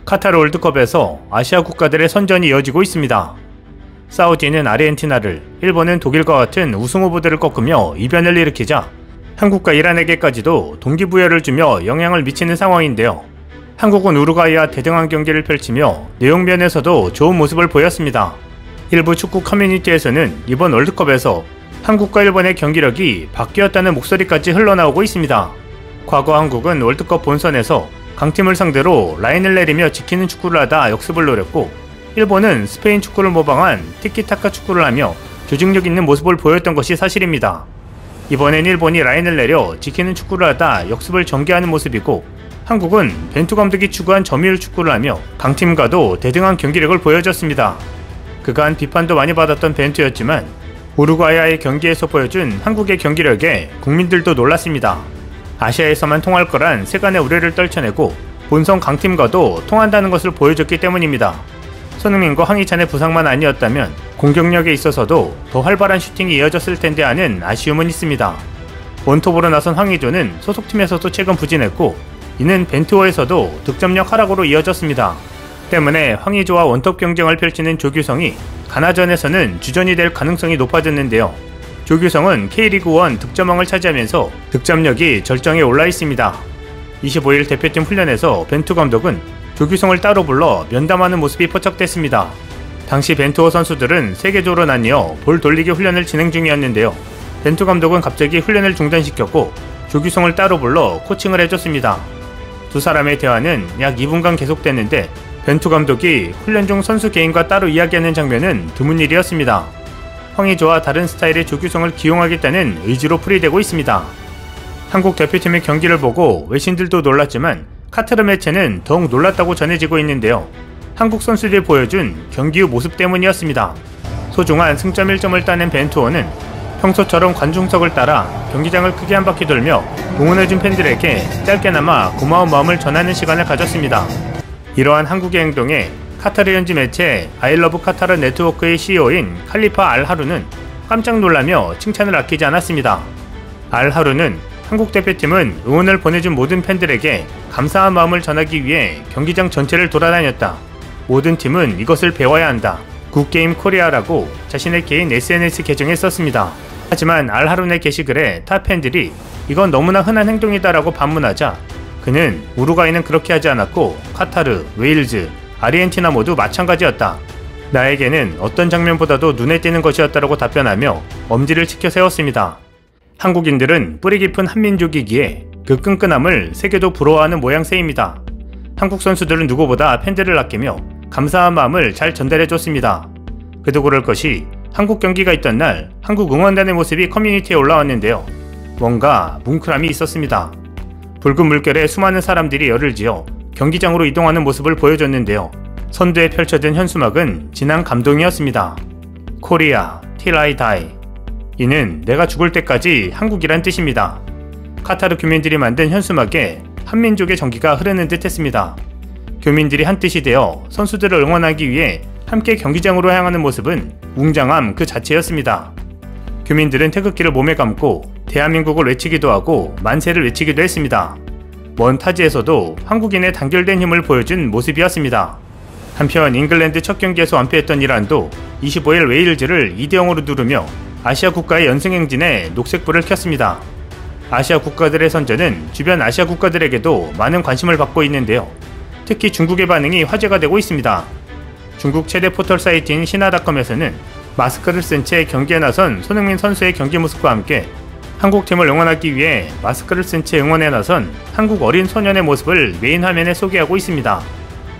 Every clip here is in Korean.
카타르 월드컵에서 아시아 국가들의 선전이 이어지고 있습니다. 사우디는 아르헨티나를, 일본은 독일과 같은 우승 후보들을 꺾으며 이변을 일으키자 한국과 이란에게까지도 동기부여를 주며 영향을 미치는 상황인데요. 한국은 우루과이와 대등한 경기를 펼치며 내용면에서도 좋은 모습을 보였습니다. 일부 축구 커뮤니티에서는 이번 월드컵에서 한국과 일본의 경기력이 바뀌었다는 목소리까지 흘러나오고 있습니다. 과거 한국은 월드컵 본선에서 강팀을 상대로 라인을 내리며 지키는 축구를 하다 역습을 노렸고, 일본은 스페인 축구를 모방한 티키타카 축구를 하며 조직력 있는 모습을 보였던 것이 사실입니다. 이번엔 일본이 라인을 내려 지키는 축구를 하다 역습을 전개하는 모습이고, 한국은 벤투 감독이 추구한 점유율 축구를 하며 강팀과도 대등한 경기력을 보여줬습니다. 그간 비판도 많이 받았던 벤투였지만 우루과이와의 경기에서 보여준 한국의 경기력에 국민들도 놀랐습니다. 아시아에서만 통할 거란 세간의 우려를 떨쳐내고 본선 강팀과도 통한다는 것을 보여줬기 때문입니다. 손흥민과 황희찬의 부상만 아니었다면 공격력에 있어서도 더 활발한 슈팅이 이어졌을 텐데 하는 아쉬움은 있습니다. 원톱으로 나선 황의조는 소속팀에서도 최근 부진했고, 이는 벤투어에서도 득점력 하락으로 이어졌습니다. 때문에 황의조와 원톱 경쟁을 펼치는 조규성이 가나전에서는 주전이 될 가능성이 높아졌는데요. 조규성은 K리그1 득점왕을 차지하면서 득점력이 절정에 올라 있습니다. 25일 대표팀 훈련에서 벤투 감독은 조규성을 따로 불러 면담하는 모습이 포착됐습니다. 당시 벤투어 선수들은 3개조로 나뉘어 볼 돌리기 훈련을 진행 중이었는데요. 벤투 감독은 갑자기 훈련을 중단시켰고 조규성을 따로 불러 코칭을 해줬습니다. 두 사람의 대화는 약 2분간 계속됐는데 벤투 감독이 훈련 중 선수 개인과 따로 이야기하는 장면은 드문 일이었습니다. 황의조와 다른 스타일의 조규성을 기용하겠다는 의지로 풀이되고 있습니다. 한국 대표팀의 경기를 보고 외신들도 놀랐지만 카타르 매체는 더욱 놀랐다고 전해지고 있는데요. 한국 선수들이 보여준 경기 후 모습 때문이었습니다. 소중한 승점 1점을 따낸 벤투어는 평소처럼 관중석을 따라 경기장을 크게 한 바퀴 돌며 응원해준 팬들에게 짧게나마 고마운 마음을 전하는 시간을 가졌습니다. 이러한 한국의 행동에 카타르 현지 매체 아이러브 카타르 네트워크의 CEO인 칼리파 알하루는 깜짝 놀라며 칭찬을 아끼지 않았습니다. 알하루는 한국 대표팀은 응원을 보내준 모든 팬들에게 감사한 마음을 전하기 위해 경기장 전체를 돌아다녔다. 모든 팀은 이것을 배워야 한다. 굿게임 코리아라고 자신의 개인 SNS 계정에 썼습니다. 하지만 알하룬의 게시글에 타 팬들이 이건 너무나 흔한 행동이다라고 반문하자 그는 우루과이는 그렇게 하지 않았고 카타르, 웨일즈, 아르헨티나 모두 마찬가지였다. 나에게는 어떤 장면보다도 눈에 띄는 것이었다라고 답변하며 엄지를 치켜 세웠습니다. 한국인들은 뿌리 깊은 한민족이기에 그 끈끈함을 세계도 부러워하는 모양새입니다. 한국 선수들은 누구보다 팬들을 아끼며 감사한 마음을 잘 전달해줬습니다. 그도 그럴 것이 한국 경기가 있던 날 한국 응원단의 모습이 커뮤니티에 올라왔는데요. 뭔가 뭉클함이 있었습니다. 붉은 물결에 수많은 사람들이 열을 지어 경기장으로 이동하는 모습을 보여줬는데요. 선두에 펼쳐진 현수막은 진한 감동이었습니다. 코리아, till I die. 이는 내가 죽을 때까지 한국이란 뜻입니다. 카타르 교민들이 만든 현수막에 한민족의 정기가 흐르는 듯 했습니다. 교민들이 한뜻이 되어 선수들을 응원하기 위해 함께 경기장으로 향하는 모습은 웅장함 그 자체였습니다. 교민들은 태극기를 몸에 감고 대한민국을 외치기도 하고 만세를 외치기도 했습니다. 먼 타지에서도 한국인의 단결된 힘을 보여준 모습이었습니다. 한편 잉글랜드 첫 경기에서 완패했던 이란도 25일 웨일즈를 2대0으로 누르며 아시아 국가의 연승행진에 녹색불을 켰습니다. 아시아 국가들의 선전은 주변 아시아 국가들에게도 많은 관심을 받고 있는데요. 특히 중국의 반응이 화제가 되고 있습니다. 중국 최대 포털 사이트인 신화닷컴에서는 마스크를 쓴 채 경기에 나선 손흥민 선수의 경기 모습과 함께 한국팀을 응원하기 위해 마스크를 쓴 채 응원에 나선 한국 어린 소년의 모습을 메인 화면에 소개하고 있습니다.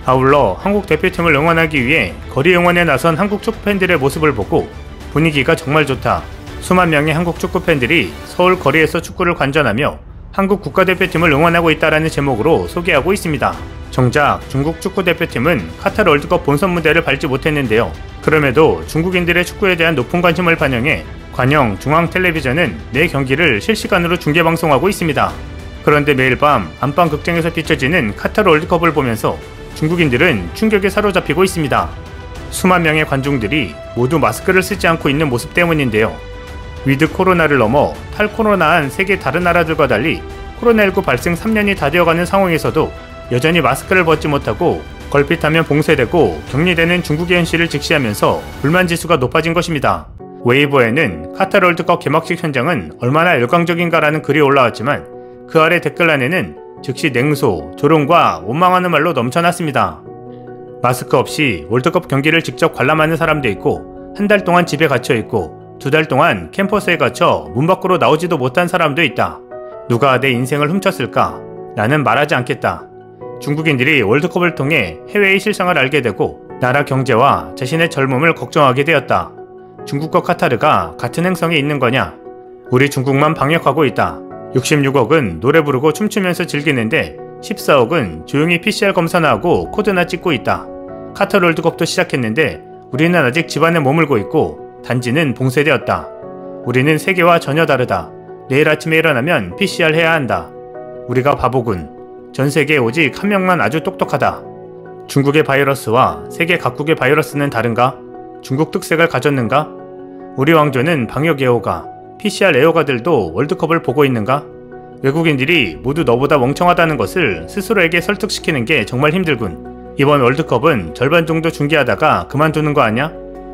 아울러 한국 대표팀을 응원하기 위해 거리 응원에 나선 한국 축구팬들의 모습을 보고 분위기가 정말 좋다. 수만 명의 한국 축구팬들이 서울 거리에서 축구를 관전하며 한국 국가대표팀을 응원하고 있다라는 제목으로 소개하고 있습니다. 정작 중국 축구대표팀은 카타르 월드컵 본선 무대를 밟지 못했는데요. 그럼에도 중국인들의 축구에 대한 높은 관심을 반영해 관영 중앙텔레비전은 내 경기를 실시간으로 중계방송하고 있습니다. 그런데 매일 밤 안방 극장에서 비춰지는 카타르 월드컵을 보면서 중국인들은 충격에 사로잡히고 있습니다. 수만 명의 관중들이 모두 마스크를 쓰지 않고 있는 모습 때문인데요. 위드 코로나를 넘어 탈코로나한 세계 다른 나라들과 달리 코로나19 발생 3년이 다 되어가는 상황에서도 여전히 마스크를 벗지 못하고 걸핏하면 봉쇄되고 격리되는 중국의 현실을 직시하면서 불만 지수가 높아진 것입니다. 웨이보에는 카타르 월드컵 개막식 현장은 얼마나 열광적인가라는 글이 올라왔지만 그 아래 댓글란에는 즉시 냉소, 조롱과 원망하는 말로 넘쳐났습니다. 마스크 없이 월드컵 경기를 직접 관람하는 사람도 있고, 한 달 동안 집에 갇혀 있고, 2달 동안 캠퍼스에 갇혀 문 밖으로 나오지도 못한 사람도 있다. 누가 내 인생을 훔쳤을까? 나는 말하지 않겠다. 중국인들이 월드컵을 통해 해외의 실상을 알게 되고 나라 경제와 자신의 젊음을 걱정하게 되었다. 중국과 카타르가 같은 행성에 있는 거냐? 우리 중국만 방역하고 있다. 66억은 노래 부르고 춤추면서 즐기는데 14억은 조용히 PCR 검사나 하고 코드나 찍고 있다. 카타르 월드컵도 시작했는데 우리는 아직 집안에 머물고 있고 단지는 봉쇄되었다. 우리는 세계와 전혀 다르다. 내일 아침에 일어나면 PCR 해야 한다. 우리가 바보군. 전 세계에 오직 한 명만 아주 똑똑하다. 중국의 바이러스와 세계 각국의 바이러스는 다른가? 중국 특색을 가졌는가? 우리 왕조는 방역 애호가, PCR 애호가들도 월드컵을 보고 있는가? 외국인들이 모두 너보다 멍청하다는 것을 스스로에게 설득시키는 게 정말 힘들군. 이번 월드컵은 절반 정도 중계하다가 그만두는 거 아냐?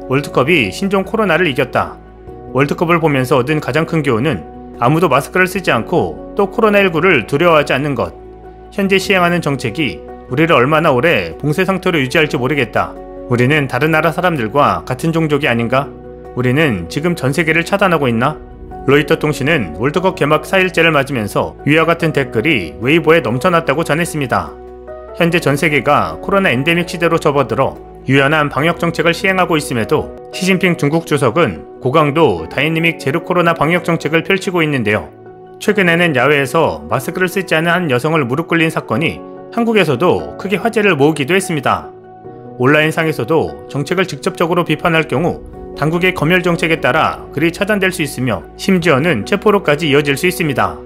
월드컵이 신종 코로나를 이겼다. 월드컵을 보면서 얻은 가장 큰 교훈은 아무도 마스크를 쓰지 않고 또 코로나19를 두려워하지 않는 것. 현재 시행하는 정책이 우리를 얼마나 오래 봉쇄 상태로 유지할지 모르겠다. 우리는 다른 나라 사람들과 같은 종족이 아닌가? 우리는 지금 전 세계를 차단하고 있나? 로이터 통신은 월드컵 개막 4일째를 맞으면서 위와 같은 댓글이 웨이보에 넘쳐났다고 전했습니다. 현재 전 세계가 코로나 엔데믹 시대로 접어들어 유연한 방역 정책을 시행하고 있음에도 시진핑 중국 주석은 고강도 다이내믹 제로 코로나 방역 정책을 펼치고 있는데요. 최근에는 야외에서 마스크를 쓰지 않은 한 여성을 무릎 꿇린 사건이 한국에서도 크게 화제를 모으기도 했습니다. 온라인상에서도 정책을 직접적으로 비판할 경우 당국의 검열 정책에 따라 글이 차단될 수 있으며 심지어는 체포로까지 이어질 수 있습니다.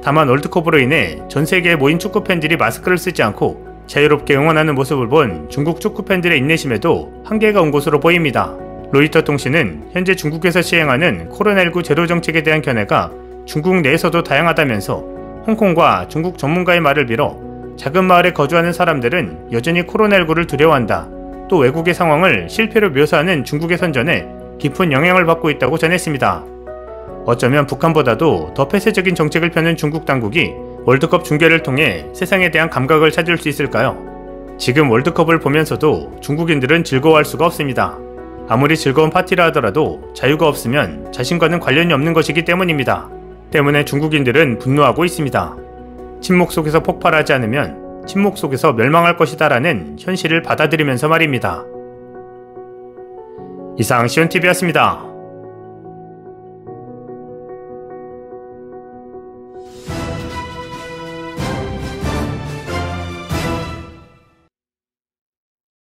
다만 월드컵으로 인해 전 세계에 모인 축구팬들이 마스크를 쓰지 않고 자유롭게 응원하는 모습을 본 중국 축구팬들의 인내심에도 한계가 온 것으로 보입니다. 로이터 통신은 현재 중국에서 시행하는 코로나19 제로 정책에 대한 견해가 중국 내에서도 다양하다면서 홍콩과 중국 전문가의 말을 빌어 작은 마을에 거주하는 사람들은 여전히 코로나19를 두려워한다. 또 외국의 상황을 실패로 묘사하는 중국의 선전에 깊은 영향을 받고 있다고 전했습니다. 어쩌면 북한보다도 더 폐쇄적인 정책을 펴는 중국 당국이 월드컵 중계를 통해 세상에 대한 감각을 찾을 수 있을까요? 지금 월드컵을 보면서도 중국인들은 즐거워할 수가 없습니다. 아무리 즐거운 파티라 하더라도 자유가 없으면 자신과는 관련이 없는 것이기 때문입니다. 때문에 중국인들은 분노하고 있습니다. 침묵 속에서 폭발하지 않으면 침묵 속에서 멸망할 것이다 라는 현실을 받아들이면서 말입니다. 이상 시온TV였습니다.